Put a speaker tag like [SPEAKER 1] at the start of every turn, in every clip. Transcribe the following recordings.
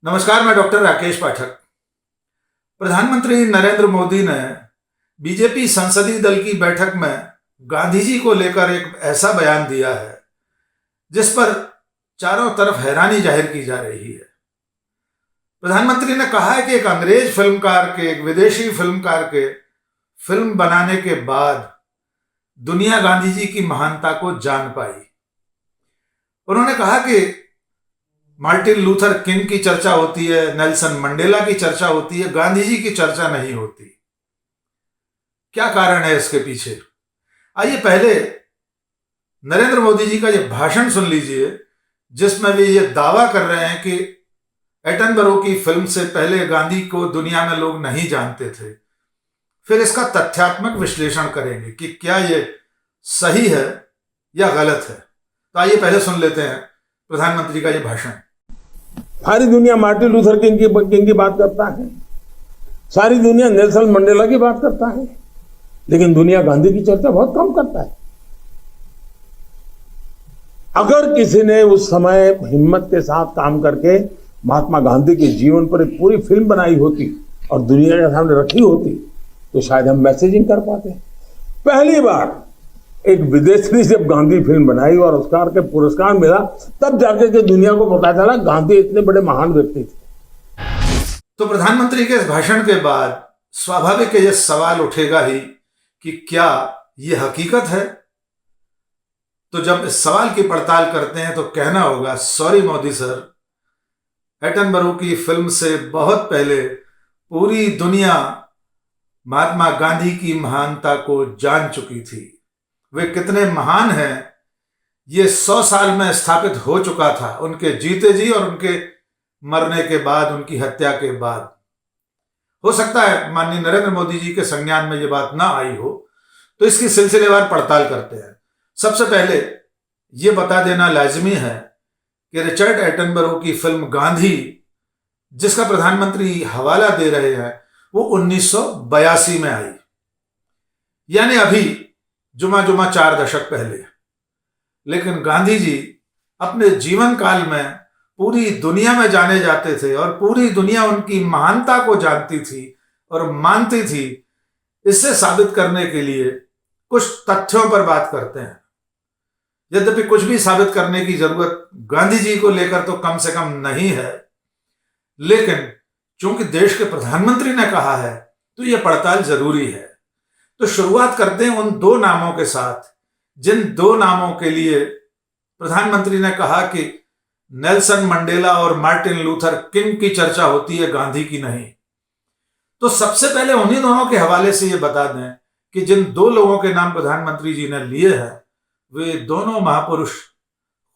[SPEAKER 1] नमस्कार, मैं डॉक्टर राकेश पाठक। प्रधानमंत्री नरेंद्र मोदी ने बीजेपी संसदीय दल की बैठक में गांधी जी को लेकर एक ऐसा बयान दिया है जिस पर चारों तरफ हैरानी जाहिर की जा रही है। प्रधानमंत्री ने कहा है कि एक अंग्रेज फिल्मकार के, एक विदेशी फिल्मकार के फिल्म बनाने के बाद दुनिया गांधी जी की महानता को जान पाई। उन्होंने कहा कि मार्टिन लूथर किंग की चर्चा होती है, नेल्सन मंडेला की चर्चा होती है, गांधी जी की चर्चा नहीं होती। क्या कारण है इसके पीछे? आइए पहले नरेंद्र मोदी जी का ये भाषण सुन लीजिए जिसमें वे ये दावा कर रहे हैं कि एटनबरो की फिल्म से पहले गांधी को दुनिया में लोग नहीं जानते थे। फिर इसका तथ्यात्मक विश्लेषण करेंगे कि क्या ये सही है या गलत है। तो आइए पहले सुन लेते हैं प्रधानमंत्री का ये भाषण।
[SPEAKER 2] सारी दुनिया मार्टिन लूथर किंग की बात करता है, सारी दुनिया नेल्सन मंडेला की बात करता है, लेकिन दुनिया गांधी की चर्चा बहुत कम करता है। अगर किसी ने उस समय हिम्मत के साथ काम करके महात्मा गांधी के जीवन पर एक पूरी फिल्म बनाई होती और दुनिया के सामने रखी होती तो शायद हम मैसेजिंग कर पाते। पहली बार एक विदेशी ने जब गांधी फिल्म बनाई और ऑस्कर के पुरस्कार मिला, तब जाके के दुनिया को पता चला गांधी इतने बड़े महान व्यक्ति थे।
[SPEAKER 1] तो प्रधानमंत्री के इस भाषण के बाद स्वाभाविक ये सवाल उठेगा ही कि क्या ये हकीकत है। तो जब इस सवाल की पड़ताल करते हैं तो कहना होगा, सॉरी मोदी सर, एटनबरो की फिल्म से बहुत पहले पूरी दुनिया महात्मा गांधी की महानता को जान चुकी थी। वे कितने महान हैं ये 100 साल में स्थापित हो चुका था, उनके जीते जी और उनके मरने के बाद, उनकी हत्या के बाद। हो सकता है माननीय नरेंद्र मोदी जी के संज्ञान में ये बात ना आई हो, तो इसकी सिलसिलेवार पड़ताल करते हैं। सबसे पहले ये बता देना लाजमी है कि रिचर्ड एटनबरो की फिल्म गांधी, जिसका प्रधानमंत्री हवाला दे रहे हैं, वो 1982 में आई, यानी अभी जुमा 4 दशक पहले। लेकिन गांधी जी अपने जीवन काल में पूरी दुनिया में जाने जाते थे और पूरी दुनिया उनकी महानता को जानती थी और मानती थी। इससे साबित करने के लिए कुछ तथ्यों पर बात करते हैं। यद्यपि कुछ भी साबित करने की जरूरत गांधी जी को लेकर तो कम से कम नहीं है, लेकिन चूंकि देश के प्रधानमंत्री ने कहा है तो यह पड़ताल जरूरी है। तो शुरुआत करते हैं उन 2 नामों के साथ, जिन 2 नामों के लिए प्रधानमंत्री ने कहा कि नेल्सन मंडेला और मार्टिन लूथर किंग की चर्चा होती है, गांधी की नहीं। तो सबसे पहले उन्हीं दोनों के हवाले से यह बता दें कि जिन 2 लोगों के नाम प्रधानमंत्री जी ने लिए हैं, वे दोनों महापुरुष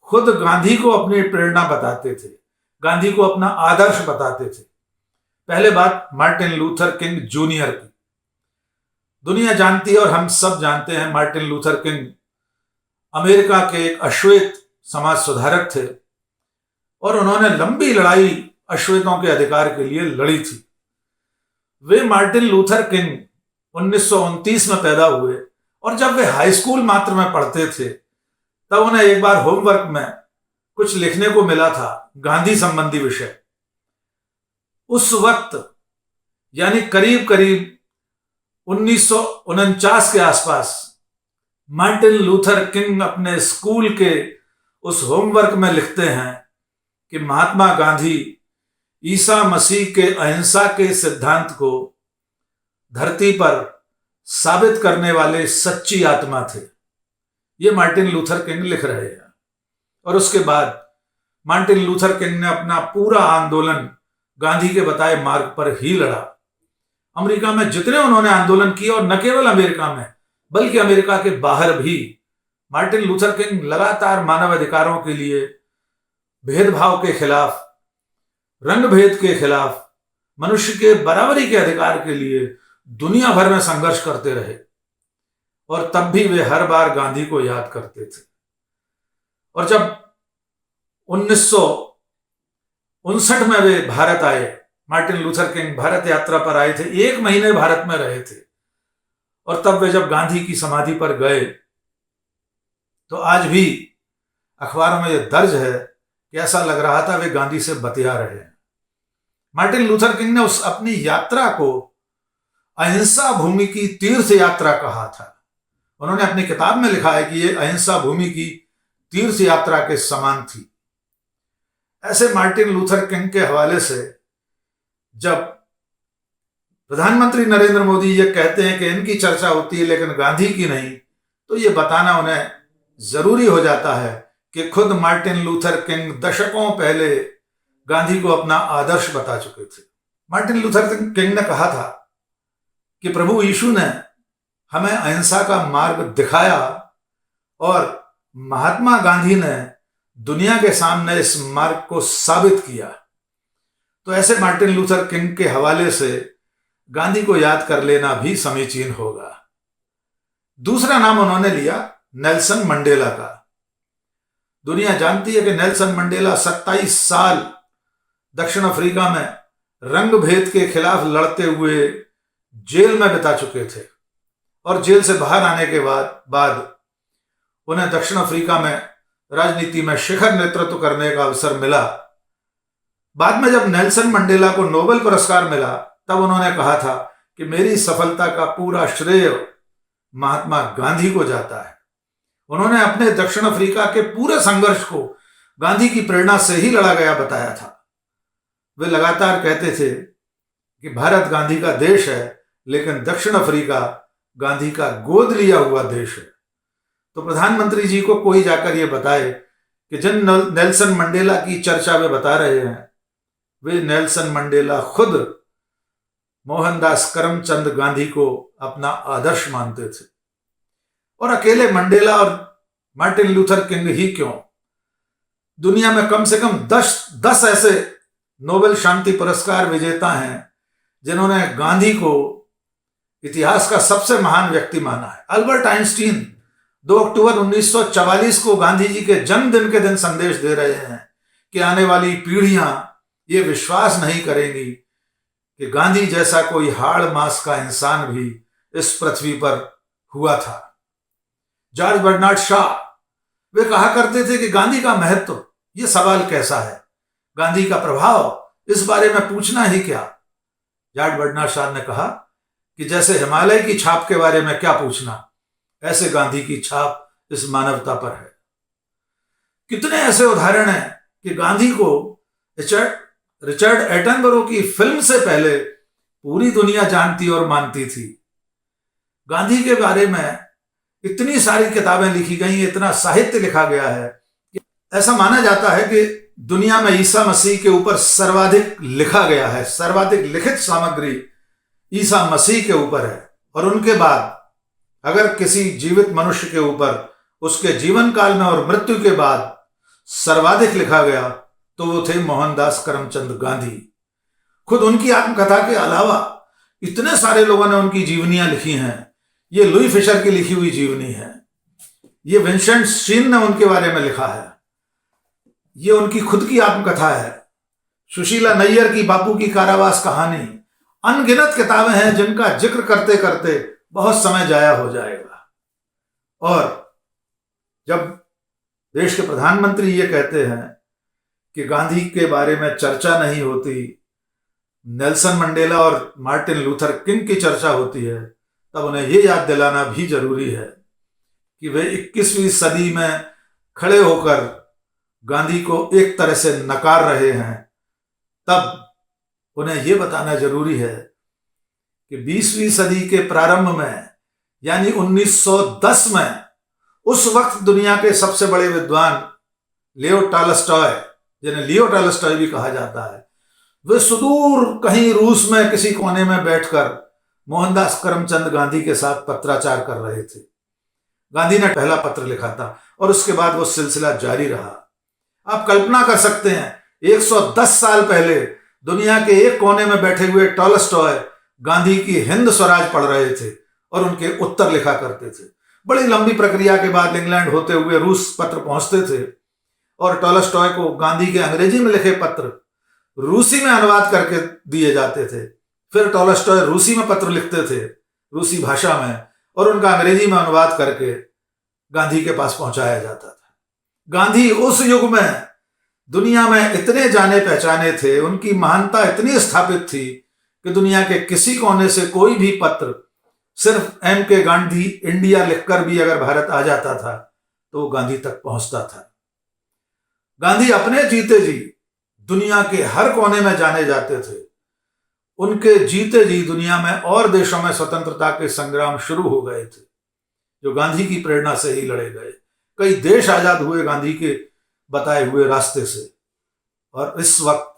[SPEAKER 1] खुद गांधी को अपनी प्रेरणा बताते थे, गांधी को अपना आदर्श बताते थे। पहले बात मार्टिन लूथर किंग जूनियर की। दुनिया जानती है और हम सब जानते हैं, मार्टिन लूथर किंग अमेरिका के एक अश्वेत समाज सुधारक थे और उन्होंने लंबी लड़ाई अश्वेतों के अधिकार के लिए लड़ी थी। वे मार्टिन लूथर किंग 1929 में पैदा हुए और जब वे हाई स्कूल मात्र में पढ़ते थे तब उन्हें एक बार होमवर्क में कुछ लिखने को मिला था गांधी संबंधी विषय। उस वक्त यानी करीब 1949 के आसपास मार्टिन लूथर किंग अपने स्कूल के उस होमवर्क में लिखते हैं कि महात्मा गांधी ईसा मसीह के अहिंसा के सिद्धांत को धरती पर साबित करने वाले सच्ची आत्मा थे। ये मार्टिन लूथर किंग लिख रहे हैं। और उसके बाद मार्टिन लूथर किंग ने अपना पूरा आंदोलन गांधी के बताए मार्ग पर ही लड़ा। अमेरिका में जितने उन्होंने आंदोलन किए, और न केवल अमेरिका में बल्कि अमेरिका के बाहर भी, मार्टिन लूथर किंग लगातार मानव अधिकारों के लिए, भेदभाव के खिलाफ, रंग भेद के खिलाफ, मनुष्य के बराबरी के अधिकार के लिए दुनिया भर में संघर्ष करते रहे। और तब भी वे हर बार गांधी को याद करते थे। और जब 1959 में वे भारत आए, मार्टिन लूथर किंग भारत यात्रा पर आए थे, 1 महीने भारत में रहे थे, और तब वे जब गांधी की समाधि पर गए तो आज भी अखबारों में यह दर्ज है कि ऐसा लग रहा था वे गांधी से बतिया रहे हैं। मार्टिन लूथर किंग ने उस अपनी यात्रा को अहिंसा भूमि की तीर्थ यात्रा कहा था। उन्होंने अपनी किताब में लिखा है कि यह अहिंसा भूमि की तीर्थ यात्रा के समान थी। ऐसे मार्टिन लूथर किंग के हवाले से जब प्रधानमंत्री नरेंद्र मोदी ये कहते हैं कि इनकी चर्चा होती है लेकिन गांधी की नहीं, तो ये बताना उन्हें जरूरी हो जाता है कि खुद मार्टिन लूथर किंग दशकों पहले गांधी को अपना आदर्श बता चुके थे। मार्टिन लूथर किंग ने कहा था कि प्रभु यीशु ने हमें अहिंसा का मार्ग दिखाया और महात्मा गांधी ने दुनिया के सामने इस मार्ग को साबित किया। तो ऐसे मार्टिन लूथर किंग के हवाले से गांधी को याद कर लेना भी समीचीन होगा। दूसरा नाम उन्होंने लिया नेल्सन मंडेला का। दुनिया जानती है कि नेल्सन मंडेला 27 साल दक्षिण अफ्रीका में रंग भेद के खिलाफ लड़ते हुए जेल में बिता चुके थे और जेल से बाहर आने के बाद उन्हें दक्षिण अफ्रीका में राजनीति में शिखर नेतृत्व करने का अवसर मिला। बाद में जब नेल्सन मंडेला को नोबेल पुरस्कार मिला तब उन्होंने कहा था कि मेरी सफलता का पूरा श्रेय महात्मा गांधी को जाता है। उन्होंने अपने दक्षिण अफ्रीका के पूरे संघर्ष को गांधी की प्रेरणा से ही लड़ा गया बताया था। वे लगातार कहते थे कि भारत गांधी का देश है लेकिन दक्षिण अफ्रीका गांधी का गोद लिया हुआ देश है। तो प्रधानमंत्री जी को कोई जाकर ये बताए कि जिन नेल्सन मंडेला की चर्चा वे बता रहे हैं वे नेल्सन मंडेला खुद मोहनदास करमचंद गांधी को अपना आदर्श मानते थे। और अकेले मंडेला और मार्टिन लूथर किंग ही क्यों, दुनिया में कम से कम 10 ऐसे नोबेल शांति पुरस्कार विजेता हैं जिन्होंने गांधी को इतिहास का सबसे महान व्यक्ति माना है। अल्बर्ट आइंस्टीन 2 अक्टूबर 1944 को गांधी जी के जन्मदिन के दिन संदेश दे रहे हैं कि आने वाली पीढ़ियां ये विश्वास नहीं करेंगी कि गांधी जैसा कोई हाड़ मांस का इंसान भी इस पृथ्वी पर हुआ था। जॉर्ज बर्नार्ड शॉ वे कहा करते थे कि गांधी का महत्व ये सवाल कैसा है, गांधी का प्रभाव इस बारे में पूछना ही क्या। जॉर्ज बर्नार्ड शॉ ने कहा कि जैसे हिमालय की छाप के बारे में क्या पूछना, ऐसे गांधी की छाप इस मानवता पर है। कितने ऐसे उदाहरण हैं कि गांधी को रिचर्ड एटनबरो की फिल्म से पहले पूरी दुनिया जानती और मानती थी। गांधी के बारे में इतनी सारी किताबें लिखी गई, इतना साहित्य लिखा गया है कि ऐसा माना जाता है कि दुनिया में ईसा मसीह के ऊपर सर्वाधिक लिखा गया है, सर्वाधिक लिखित सामग्री ईसा मसीह के ऊपर है। और उनके बाद अगर किसी जीवित मनुष्य के ऊपर उसके जीवन काल में और मृत्यु के बाद सर्वाधिक लिखा गया तो वो थे मोहनदास करमचंद गांधी। खुद उनकी आत्मकथा के अलावा इतने सारे लोगों ने उनकी जीवनियां लिखी हैं। ये लुई फिशर की लिखी हुई जीवनी है, ये विंसेंट शीन ने उनके बारे में लिखा है, ये उनकी खुद की आत्मकथा है। सुशीला नैयर की बापू की कारावास कहानी, अनगिनत किताबें हैं जिनका जिक्र करते करते बहुत समय जाया हो जाएगा। और जब देश के प्रधानमंत्री ये कहते हैं कि गांधी के बारे में चर्चा नहीं होती, नेल्सन मंडेला और मार्टिन लूथर किंग की चर्चा होती है, तब उन्हें ये याद दिलाना भी जरूरी है कि वे 21वीं सदी में खड़े होकर गांधी को एक तरह से नकार रहे हैं। तब उन्हें यह बताना जरूरी है कि 20वीं सदी के प्रारंभ में यानी 1910 में उस वक्त दुनिया के सबसे बड़े विद्वान लियो टॉलस्टॉय, जिन्हें लियो टॉलस्टॉय भी कहा जाता है, वे सुदूर कहीं रूस में किसी कोने में बैठकर मोहनदास करमचंद गांधी के साथ पत्राचार कर रहे थे। गांधी ने पहला पत्र लिखा था और उसके बाद वो सिलसिला जारी रहा। आप कल्पना कर सकते हैं 110 साल पहले दुनिया के एक कोने में बैठे हुए टॉलस्टॉय गांधी की हिंद स्वराज पढ़ रहे थे और उनके उत्तर लिखा करते थे। बड़ी लंबी प्रक्रिया के बाद इंग्लैंड होते हुए रूस पत्र पहुंचते थे और टॉलस्टॉय को गांधी के अंग्रेजी में लिखे पत्र रूसी में अनुवाद करके दिए जाते थे। फिर टॉलस्टॉय रूसी में पत्र लिखते थे, रूसी भाषा में, और उनका अंग्रेजी में अनुवाद करके गांधी के पास पहुंचाया जाता था। गांधी उस युग में दुनिया में इतने जाने पहचाने थे, उनकी महानता इतनी स्थापित थी कि दुनिया के किसी कोने से कोई भी पत्र सिर्फ M.K. गांधी इंडिया लिखकर भी अगर भारत आ जाता था तो वो गांधी तक पहुंचता था। गांधी अपने जीते जी दुनिया के हर कोने में जाने जाते थे। उनके जीते जी दुनिया में और देशों में स्वतंत्रता के संग्राम शुरू हो गए थे, जो गांधी की प्रेरणा से ही लड़े गए। कई देश आजाद हुए गांधी के बताए हुए रास्ते से। और इस वक्त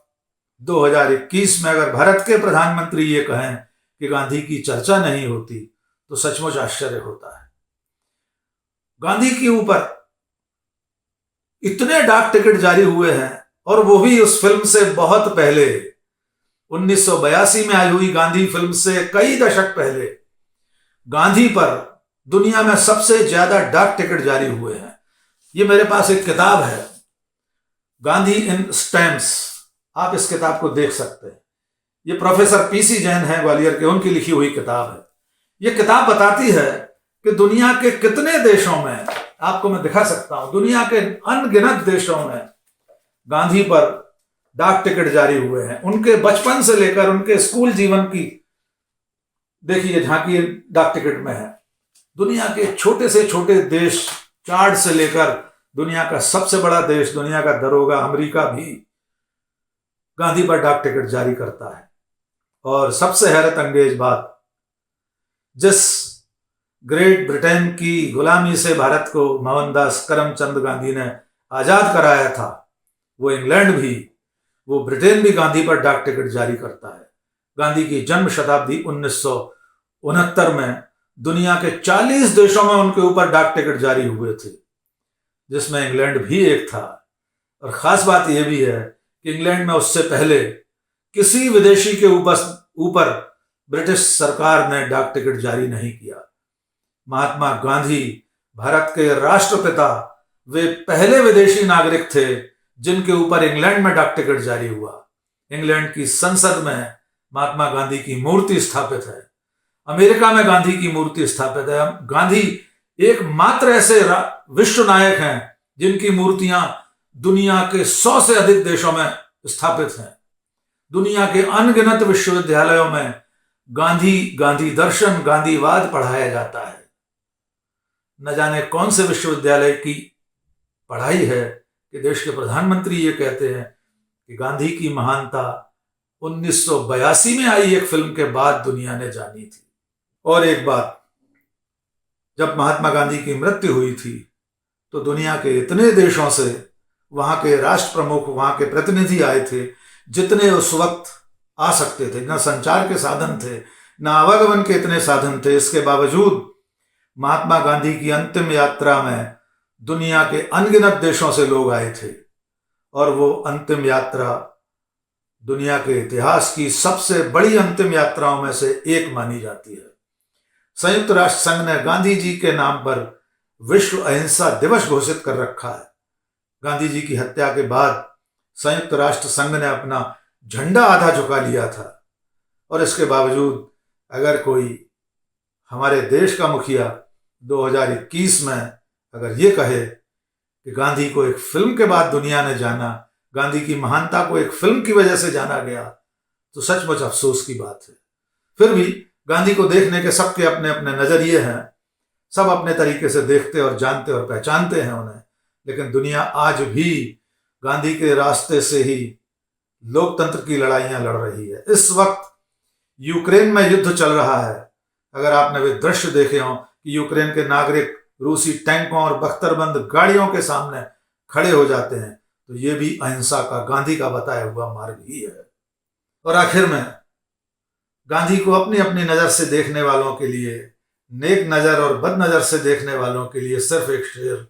[SPEAKER 1] 2021 में अगर भारत के प्रधानमंत्री ये कहें कि गांधी की चर्चा नहीं होती तो सचमुच आश्चर्य होता है। गांधी के ऊपर इतने डाक टिकट जारी हुए हैं, और वो भी उस फिल्म से बहुत पहले, 1982 में आई हुई गांधी फिल्म से कई दशक पहले गांधी पर दुनिया में सबसे ज्यादा डाक टिकट जारी हुए हैं। ये मेरे पास एक किताब है, गांधी इन स्टैम्प्स, आप इस किताब को देख सकते हैं। ये प्रोफेसर पीसी जैन है ग्वालियर के, उनकी लिखी हुई किताब है। ये किताब बताती है कि दुनिया के कितने देशों में, आपको मैं दिखा सकता हूं, दुनिया के अनगिनत देशों में गांधी पर डाक टिकट जारी हुए हैं। उनके बचपन से लेकर उनके स्कूल जीवन की देखिए झांकी डाक टिकट में है। दुनिया के छोटे से छोटे देश, चार्ट से लेकर दुनिया का सबसे बड़ा देश, दुनिया का दरोगा अमेरिका भी गांधी पर डाक टिकट जारी करता है। और सबसे हैरत अंगेज बात, जिस ग्रेट ब्रिटेन की गुलामी से भारत को मोहनदास करमचंद गांधी ने आजाद कराया था, वो इंग्लैंड भी, वो ब्रिटेन भी गांधी पर डाक टिकट जारी करता है। गांधी की जन्म शताब्दी 1969 में दुनिया के 40 देशों में उनके ऊपर डाक टिकट जारी हुए थे, जिसमें इंग्लैंड भी एक था। और खास बात यह भी है कि इंग्लैंड में उससे पहले किसी विदेशी के ऊपर ब्रिटिश सरकार ने डाक टिकट जारी नहीं किया। महात्मा गांधी भारत के राष्ट्रपिता, वे पहले विदेशी नागरिक थे जिनके ऊपर इंग्लैंड में डाक टिकट जारी हुआ। इंग्लैंड की संसद में महात्मा गांधी की मूर्ति स्थापित है, अमेरिका में गांधी की मूर्ति स्थापित है। गांधी एकमात्र ऐसे विश्व नायक हैं जिनकी मूर्तियां दुनिया के 100 से अधिक देशों में स्थापित हैं। दुनिया के अनगिनत विश्वविद्यालयों में गांधी दर्शन, गांधीवाद पढ़ाया जाता है। न जाने कौन से विश्वविद्यालय की पढ़ाई है कि देश के प्रधानमंत्री ये कहते हैं कि गांधी की महानता 1982 में आई एक फिल्म के बाद दुनिया ने जानी थी। और एक बात, जब महात्मा गांधी की मृत्यु हुई थी तो दुनिया के इतने देशों से वहां के राष्ट्र प्रमुख, वहां के प्रतिनिधि आए थे जितने उस वक्त आ सकते थे। न संचार के साधन थे, न आवागमन के इतने साधन थे। इसके बावजूद महात्मा गांधी की अंतिम यात्रा में दुनिया के अनगिनत देशों से लोग आए थे, और वो अंतिम यात्रा दुनिया के इतिहास की सबसे बड़ी अंतिम यात्राओं में से एक मानी जाती है। संयुक्त राष्ट्र संघ ने गांधी जी के नाम पर विश्व अहिंसा दिवस घोषित कर रखा है। गांधी जी की हत्या के बाद संयुक्त राष्ट्र संघ ने अपना झंडा आधा झुका लिया था, और इसके बावजूद अगर कोई हमारे देश का मुखिया 2021 में अगर ये कहे कि गांधी को एक फिल्म के बाद दुनिया ने जाना, गांधी की महानता को एक फिल्म की वजह से जाना गया, तो सचमुच अफसोस की बात है। फिर भी गांधी को देखने के सबके अपने अपने नजरिए हैं, सब अपने तरीके से देखते और जानते और पहचानते हैं उन्हें। लेकिन दुनिया आज भी गांधी के रास्ते से ही लोकतंत्र की लड़ाइयां लड़ रही है। इस वक्त यूक्रेन में युद्ध चल रहा है। अगर आपने वे दृश्य देखे हों कि यूक्रेन के नागरिक रूसी टैंकों और बख्तरबंद गाड़ियों के सामने खड़े हो जाते हैं, तो ये भी अहिंसा का, गांधी का बताया हुआ मार्ग ही है। और आखिर में गांधी को अपनी अपनी नजर से देखने वालों के लिए, नेक नजर और बद नजर से देखने वालों के लिए सिर्फ एक शेर,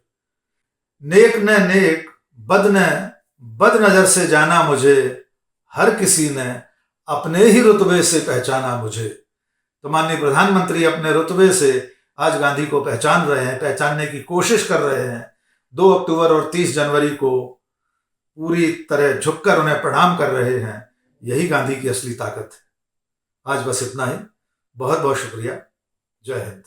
[SPEAKER 1] नेक ने नेक, बद ने बद नजर से जाना मुझे, हर किसी ने अपने ही रुतबे से पहचाना मुझे। तो माननीय प्रधानमंत्री अपने रुतबे से आज गांधी को पहचान रहे हैं, पहचानने की कोशिश कर रहे हैं। 2 अक्टूबर और 30 जनवरी को पूरी तरह झुककर उन्हें प्रणाम कर रहे हैं। यही गांधी की असली ताकत है। आज बस इतना ही। बहुत बहुत शुक्रिया। जय हिंद।